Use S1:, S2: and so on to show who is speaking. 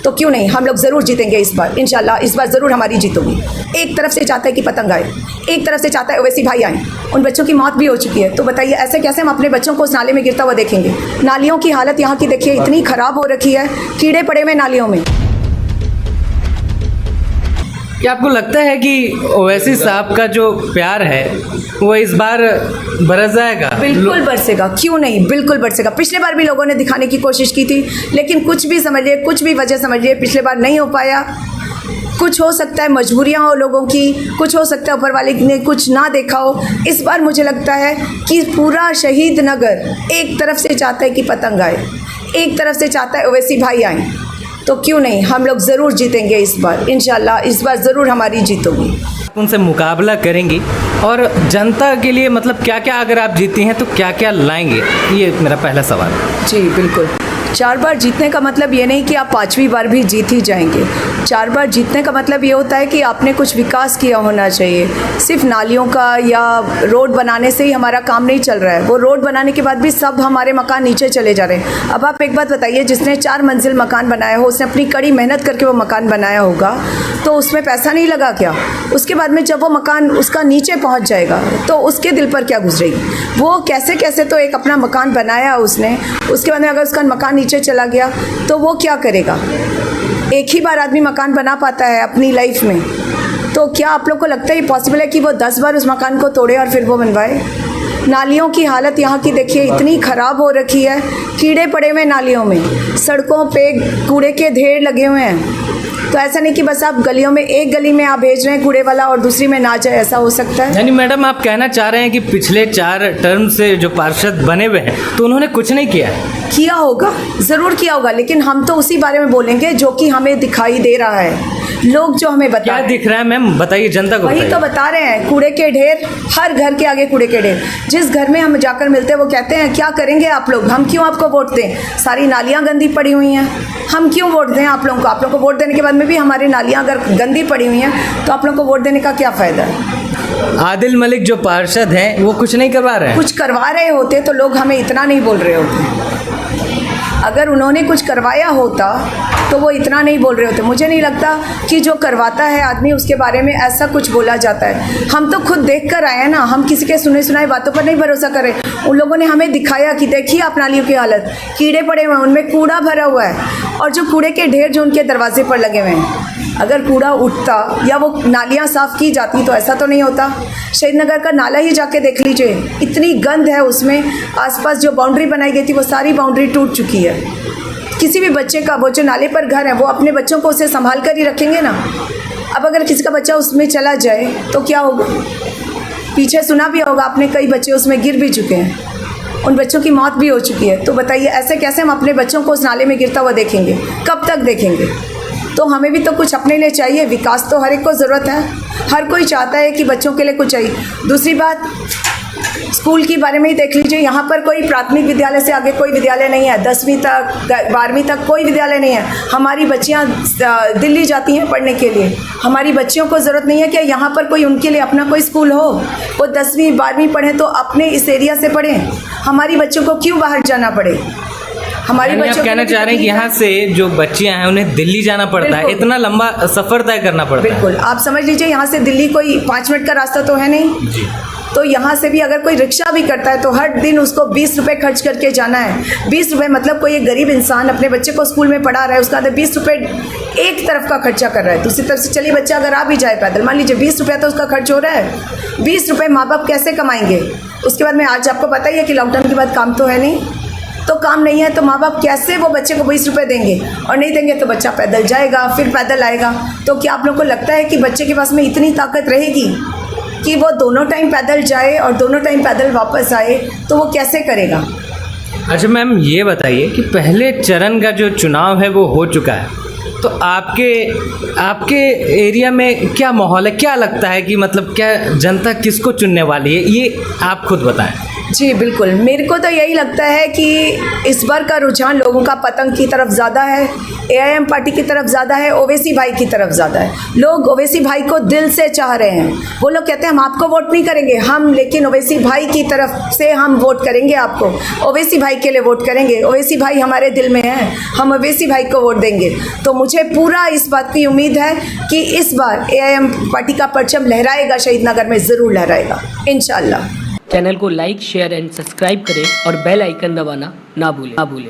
S1: तो क्यों नहीं, हम लोग ज़रूर जीतेंगे इस बार, इंशाल्लाह इस बार ज़रूर हमारी जीत होगी। एक तरफ से चाहता है कि पतंग आए, एक तरफ से चाहता है ओवैसी भाई आए। उन बच्चों की मौत भी हो चुकी है, तो बताइए ऐसे कैसे हम अपने बच्चों को उस नाले में गिरता हुआ देखेंगे। नालियों की हालत यहाँ की देखिए, इतनी ख़राब हो रखी है, कीड़े पड़े हुए नालियों में।
S2: क्या आपको लगता है कि ओवैसी साहब का जो प्यार है वो इस बार बरस जाएगा?
S1: बिल्कुल बरसेगा, क्यों नहीं, बिल्कुल बरसेगा। पिछले बार भी लोगों ने दिखाने की कोशिश की थी, लेकिन कुछ भी समझिए, कुछ भी वजह समझिए, पिछले बार नहीं हो पाया। कुछ हो सकता है मजबूरियां हो लोगों की, कुछ हो सकता है ऊपर वाले ने कुछ ना देखा हो। इस बार मुझे लगता है कि पूरा शहीद नगर एक तरफ से चाहता है कि पतंग आए, एक तरफ से चाहता है ओवैसी भाई आए। तो क्यों नहीं, हम लोग ज़रूर जीतेंगे इस बार, इंशाल्लाह इस बार ज़रूर हमारी जीत होगी।
S2: उनसे मुकाबला करेंगी और जनता के लिए मतलब क्या क्या, अगर आप जीती हैं तो क्या क्या लाएंगे, ये मेरा पहला सवाल।
S1: जी बिल्कुल, 4 बार जीतने का मतलब ये नहीं कि आप 5वीं बार भी जीत ही जाएंगे। 4 बार जीतने का मतलब ये होता है कि आपने कुछ विकास किया होना चाहिए। सिर्फ नालियों का या रोड बनाने से ही हमारा काम नहीं चल रहा है। वो रोड बनाने के बाद भी सब हमारे मकान नीचे चले जा रहे हैं। अब आप एक बात बताइए, जिसने 4 मंजिल मकान बनाया हो, उसने अपनी कड़ी मेहनत करके वो मकान बनाया होगा, तो उसमें पैसा नहीं लगा क्या? उसके बाद में जब वो मकान उसका नीचे पहुँच जाएगा तो उसके दिल पर क्या गुजरेगी? वो कैसे कैसे तो एक अपना मकान बनाया उसने, उसके बाद में अगर उसका मकान नीचे चला गया तो वो क्या करेगा? एक ही बार आदमी मकान बना पाता है अपनी लाइफ में, तो क्या आप लोग को लगता है ये पॉसिबल है कि वो 10 बार उस मकान को तोड़े और फिर वो बनवाए? नालियों की हालत यहाँ की देखिए, इतनी ख़राब हो रखी है, कीड़े पड़े हुए नालियों में, सड़कों पे कूड़े के ढेर लगे हुए हैं। तो ऐसा नहीं कि बस आप गलियों में, एक गली में आप भेज रहे हैं कूड़े वाला और दूसरी में ना जाए, ऐसा हो सकता है?
S2: यानी मैडम आप कहना चाह रहे हैं कि पिछले 4 टर्म से जो पार्षद बने हुए हैं तो उन्होंने कुछ नहीं किया?
S1: किया होगा, ज़रूर किया होगा, लेकिन हम तो उसी बारे में बोलेंगे जो कि हमें दिखाई दे रहा है। लोग जो हमें बता
S2: क्या दिख रहा है मैम, बताइए जनता को।
S1: वही तो बता रहे हैं, कूड़े के ढेर, हर घर के आगे कूड़े के ढेर। जिस घर में हम जाकर मिलते हैं वो कहते हैं क्या करेंगे आप लोग, हम क्यों आपको वोट दें, सारी नालियाँ गंदी पड़ी हुई हैं, हम क्यों वोट दें आप लोगों को? आप लोगों को वोट देने के बाद में भी हमारी नालियाँ अगर गंदी पड़ी हुई हैं तो आप लोगों को वोट देने का क्या फ़ायदा है?
S2: आदिल मलिक जो पार्षद हैं वो कुछ नहीं करवा रहे हैं?
S1: कुछ करवा रहे होते तो लोग हमें इतना नहीं बोल रहे होते। अगर उन्होंने कुछ करवाया होता तो वो इतना नहीं बोल रहे होते। मुझे नहीं लगता कि जो करवाता है आदमी उसके बारे में ऐसा कुछ बोला जाता है। हम तो खुद देख कर आए हैं ना, हम किसी के सुने सुनाए बातों पर नहीं भरोसा करें। उन लोगों ने हमें दिखाया कि देखिए आप नालियों की हालत, कीड़े पड़े हुए हैं, उनमें कूड़ा भरा हुआ है, और जो कूड़े के ढेर जो उनके दरवाजे पर लगे हुए हैं, अगर कूड़ा उठता या वो नालियाँ साफ़ की जाती तो ऐसा तो नहीं होता। शहीद नगर का नाला ही जाके देख लीजिए, इतनी गंद है उसमें। आसपास जो बाउंड्री बनाई गई थी वो सारी बाउंड्री टूट चुकी है। किसी भी बच्चे का, वो जो नाले पर घर है, वो अपने बच्चों को उसे संभाल कर ही रखेंगे ना। अब अगर किसी का बच्चा उसमें चला जाए तो क्या होगा? पीछे सुना भी होगा आपने, कई बच्चे उसमें गिर भी चुके हैं, उन बच्चों की मौत भी हो चुकी है। तो बताइए ऐसे कैसे हम अपने बच्चों को उस नाले में गिरता हुआ देखेंगे? कब तक देखेंगे? तो हमें भी तो कुछ अपने लिए चाहिए। विकास तो हर एक को ज़रूरत है, हर कोई चाहता है कि बच्चों के लिए कुछ चाहिए। दूसरी बात, स्कूल के बारे में ही देख लीजिए, यहाँ पर कोई प्राथमिक विद्यालय से आगे कोई विद्यालय नहीं है। 10वीं तक, 12वीं तक कोई विद्यालय नहीं है। हमारी बच्चियाँ दिल्ली जाती हैं पढ़ने के लिए। हमारी बच्चियों को ज़रूरत नहीं है कि यहाँ पर कोई उनके लिए अपना कोई स्कूल हो, वो 10वीं 12वीं पढ़ें तो अपने इस एरिया से पढ़ें। हमारी बच्चों को क्यों बाहर जाना पड़े? हमारी बच्चों
S2: आप कहना चाह रहे हैं कि यहाँ से जो बच्चियाँ हैं उन्हें दिल्ली जाना पड़ता है, इतना लंबा सफ़र तय करना पड़ता है?
S1: बिल्कुल, आप समझ लीजिए यहाँ से दिल्ली कोई 5 मिनट का रास्ता तो है नहीं जी। तो यहाँ से भी अगर कोई रिक्शा भी करता है तो हर दिन उसको 20 रुपये खर्च करके जाना है। 20 रुपये मतलब कोई एक गरीब इंसान अपने बच्चे को स्कूल में पढ़ा रहा है, उसका 20 रुपये एक तरफ का खर्चा कर रहा है। दूसरी तरफ से चलिए बच्चा अगर आ भी जाए पैदल, मान लीजिए 20 रुपये तो उसका खर्च हो रहा है। 20 रुपये माँ बाप कैसे कमाएंगे? उसके बाद में आज आपको पता ही है कि लॉकडाउन के बाद काम तो है नहीं, तो काम नहीं है तो माँ बाप कैसे वो बच्चे को 20 रुपये देंगे? और नहीं देंगे तो बच्चा पैदल जाएगा, फिर पैदल आएगा। तो क्या आप लोग को लगता है कि बच्चे के पास में इतनी ताकत रहेगी कि वो दोनों टाइम पैदल जाए और दोनों टाइम पैदल वापस आए? तो वो कैसे करेगा?
S2: अच्छा मैम, ये बताइए कि पहले चरण का जो चुनाव है वो हो चुका है, तो आपके एरिया में क्या माहौल है? क्या लगता है कि मतलब क्या जनता किसको चुनने वाली है, ये आप खुद बताएं।
S1: जी बिल्कुल, मेरे को तो यही लगता है कि इस बार का रुझान लोगों का पतंग की तरफ ज़्यादा है, एआईएम पार्टी की तरफ ज़्यादा है, ओवैसी भाई की तरफ ज़्यादा है। लोग ओवैसी भाई को दिल से चाह रहे हैं। वो लोग कहते हैं हम आपको वोट नहीं करेंगे, हम लेकिन ओवैसी भाई की तरफ से हम वोट करेंगे आपको, ओवैसी भाई के लिए वोट करेंगे, ओवैसी भाई हमारे दिल में है, हम ओवैसी भाई को वोट देंगे। तो मुझे पूरा इस बात की उम्मीद है कि इस बार एआईएम पार्टी का परचम लहराएगा, शहीद नगर में ज़रूर लहराएगा इंशाअल्लाह।
S3: चैनल को लाइक, शेयर एंड सब्सक्राइब करें और बेल आइकन दबाना ना भूलें।